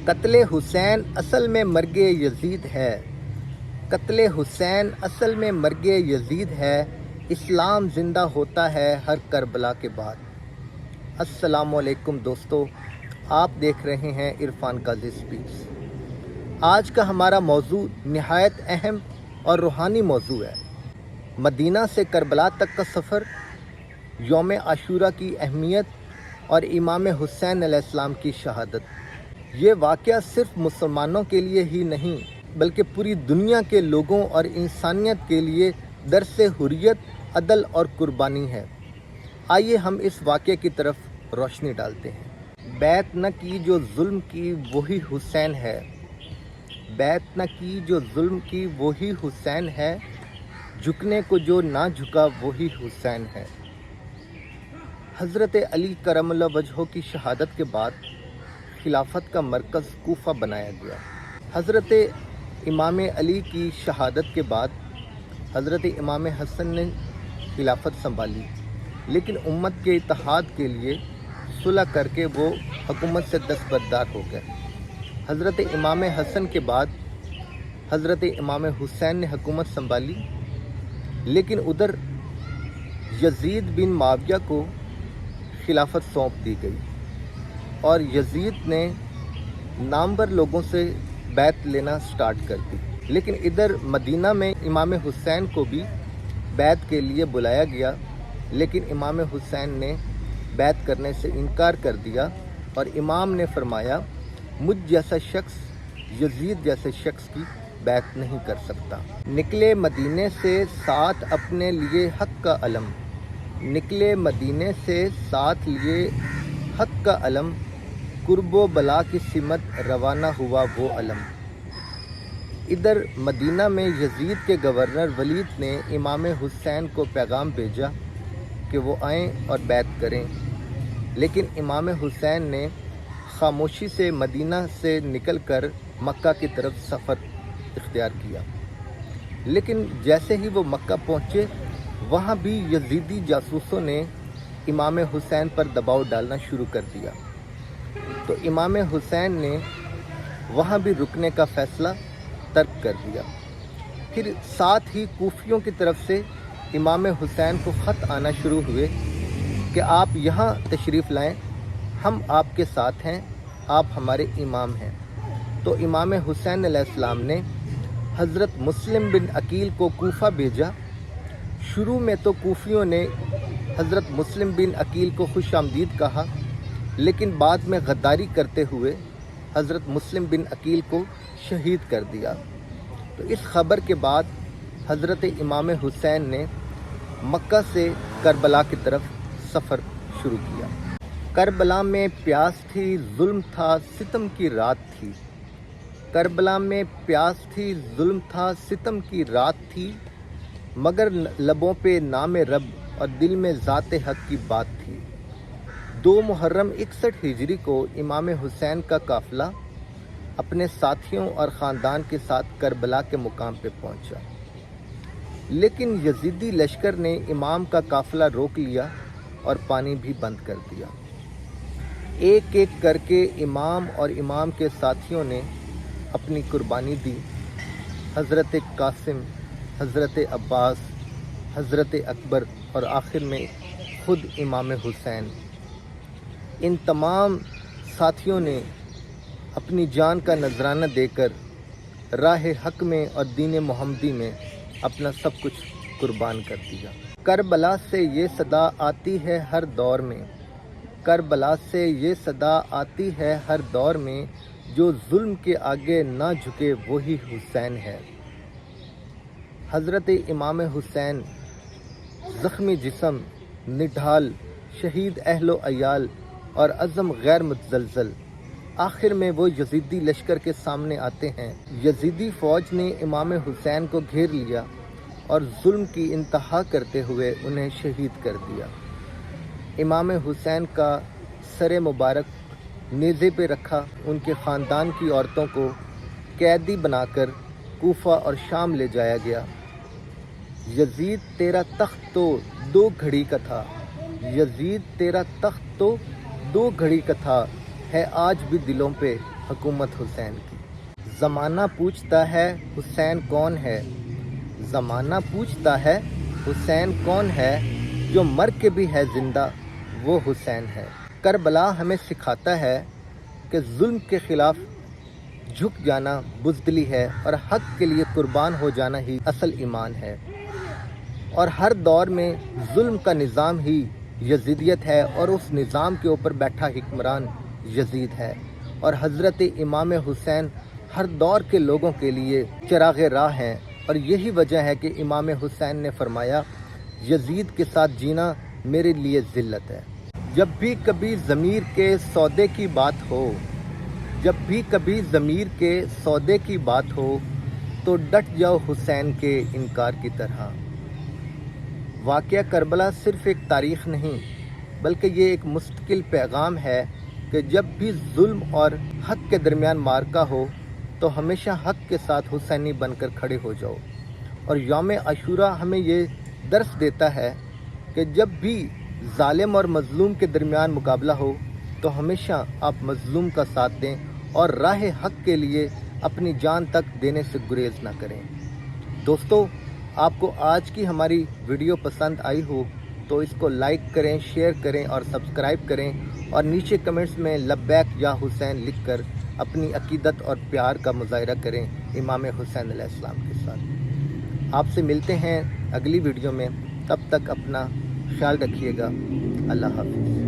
قتل حسین اصل میں مرگ یزید ہے، قتل حسین اصل میں مرگ یزید ہے، اسلام زندہ ہوتا ہے ہر کربلا کے بعد۔ السلام علیکم دوستو، آپ دیکھ رہے ہیں عرفان قاضی اسپیکس۔ آج کا ہمارا موضوع نہایت اہم اور روحانی موضوع ہے۔ مدینہ سے کربلا تک کا سفر، یوم عاشورہ کی اہمیت اور امام حسین علیہ السلام کی شہادت۔ یہ واقعہ صرف مسلمانوں کے لیے ہی نہیں بلکہ پوری دنیا کے لوگوں اور انسانیت کے لیے درس حریت، عدل اور قربانی ہے۔ آئیے ہم اس واقعے کی طرف روشنی ڈالتے ہیں۔ بیعت نہ کی جو ظلم کی وہی حسین ہے، بیعت نہ کی جو ظلم کی وہی حسین ہے، جھکنے کو جو نہ جھکا وہی حسین ہے۔ حضرت علی کرم اللہ وجہہ کی شہادت کے بعد خلافت کا مرکز کوفہ بنایا گیا۔ حضرت امام علی کی شہادت کے بعد حضرت امام حسن نے خلافت سنبھالی، لیکن امت کے اتحاد کے لیے صلح کر کے وہ حکومت سے دستبردار ہو گئے۔ حضرت امام حسن کے بعد حضرت امام حسین نے حکومت سنبھالی، لیکن ادھر یزید بن معاویہ کو خلافت سونپ دی گئی اور یزید نے نامور لوگوں سے بیعت لینا سٹارٹ کر دی۔ لیکن ادھر مدینہ میں امام حسین کو بھی بیعت کے لیے بلایا گیا، لیکن امام حسین نے بیعت کرنے سے انکار کر دیا اور امام نے فرمایا مجھ جیسا شخص یزید جیسے شخص کی بیعت نہیں کر سکتا۔ نکلے مدینے سے ساتھ اپنے لیے حق کا علم، نکلے مدینے سے ساتھ لیے حق کا علم، قرب و بلا کی سمت روانہ ہوا وہ علم۔ ادھر مدینہ میں یزید کے گورنر ولید نے امام حسین کو پیغام بھیجا کہ وہ آئیں اور بیعت کریں، لیکن امام حسین نے خاموشی سے مدینہ سے نکل کر مکہ کی طرف سفر اختیار کیا۔ لیکن جیسے ہی وہ مکہ پہنچے، وہاں بھی یزیدی جاسوسوں نے امام حسین پر دباؤ ڈالنا شروع کر دیا، تو امام حسین نے وہاں بھی رکنے کا فیصلہ ترک کر دیا۔ پھر ساتھ ہی کوفیوں کی طرف سے امام حسین کو خط آنا شروع ہوئے کہ آپ یہاں تشریف لائیں، ہم آپ کے ساتھ ہیں، آپ ہمارے امام ہیں۔ تو امام حسین علیہ السلام نے حضرت مسلم بن عقیل کو کوفہ بھیجا۔ شروع میں تو کوفیوں نے حضرت مسلم بن عقیل کو خوش آمدید کہا، لیکن بعد میں غداری کرتے ہوئے حضرت مسلم بن عقیل کو شہید کر دیا۔ تو اس خبر کے بعد حضرت امام حسین نے مکہ سے کربلا کی طرف سفر شروع کیا۔ کربلا میں پیاس تھی، ظلم تھا، ستم کی رات تھی، کربلا میں پیاس تھی، ظلم تھا، ستم کی رات تھی، مگر لبوں پہ نام رب اور دل میں ذات حق کی بات تھی۔ 2 محرم 61 ہجری کو امام حسین کا قافلہ اپنے ساتھیوں اور خاندان کے ساتھ کربلا کے مقام پہ پہنچا، لیکن یزیدی لشکر نے امام کا قافلہ روک لیا اور پانی بھی بند کر دیا۔ ایک ایک کر کے امام اور امام کے ساتھیوں نے اپنی قربانی دی۔ حضرت قاسم، حضرت عباس، حضرت اکبر اور آخر میں خود امام حسین، ان تمام ساتھیوں نے اپنی جان کا نذرانہ دے کر راہ حق میں اور دین محمدی میں اپنا سب کچھ قربان کر دیا۔ کربلا سے یہ صدا آتی ہے ہر دور میں، کربلا سے یہ صدا آتی ہے ہر دور میں، جو ظلم کے آگے نہ جھکے وہی حسین ہے۔ حضرت امام حسین زخمی جسم، نڈھال، شہید اہل و عیال اور عزم غیر متزلزل، آخر میں وہ یزیدی لشکر کے سامنے آتے ہیں۔ یزیدی فوج نے امام حسین کو گھیر لیا اور ظلم کی انتہا کرتے ہوئے انہیں شہید کر دیا۔ امام حسین کا سر مبارک نیزے پہ رکھا، ان کے خاندان کی عورتوں کو قیدی بنا کر کوفہ اور شام لے جایا گیا۔ یزید تیرا تخت تو 2 گھڑی کا تھا، یزید تیرا تخت تو 2 گھڑی کا تھا، ہے آج بھی دلوں پہ حکومت حسین کی۔ زمانہ پوچھتا ہے حسین کون ہے، زمانہ پوچھتا ہے حسین کون ہے، جو مر کے بھی ہے زندہ وہ حسین ہے۔ کربلا ہمیں سکھاتا ہے کہ ظلم کے خلاف جھک جانا بزدلی ہے اور حق کے لیے قربان ہو جانا ہی اصل ایمان ہے، اور ہر دور میں ظلم کا نظام ہی یزیدیت ہے اور اس نظام کے اوپر بیٹھا حکمران یزید ہے، اور حضرت امام حسین ہر دور کے لوگوں کے لیے چراغ راہ ہیں، اور یہی وجہ ہے کہ امام حسین نے فرمایا یزید کے ساتھ جینا میرے لیے ذلت ہے۔ جب بھی کبھی ضمیر کے سودے کی بات ہو، جب بھی کبھی ضمیر کے سودے کی بات ہو تو ڈٹ جاؤ حسین کے انکار کی طرح۔ واقعہ کربلا صرف ایک تاریخ نہیں بلکہ یہ ایک مستقل پیغام ہے کہ جب بھی ظلم اور حق کے درمیان معرکہ ہو تو ہمیشہ حق کے ساتھ حسینی بن کر کھڑے ہو جاؤ، اور یوم عاشوراء ہمیں یہ درس دیتا ہے کہ جب بھی ظالم اور مظلوم کے درمیان مقابلہ ہو تو ہمیشہ آپ مظلوم کا ساتھ دیں اور راہ حق کے لیے اپنی جان تک دینے سے گریز نہ کریں۔ دوستو، آپ کو آج کی ہماری ویڈیو پسند آئی ہو تو اس کو لائک کریں، شیئر کریں اور سبسکرائب کریں، اور نیچے کمنٹس میں لبیک یا حسین لکھ کر اپنی عقیدت اور پیار کا مظاہرہ کریں امام حسین علیہ السلام کے ساتھ۔ آپ سے ملتے ہیں اگلی ویڈیو میں، تب تک اپنا خیال رکھیے گا۔ اللہ حافظ۔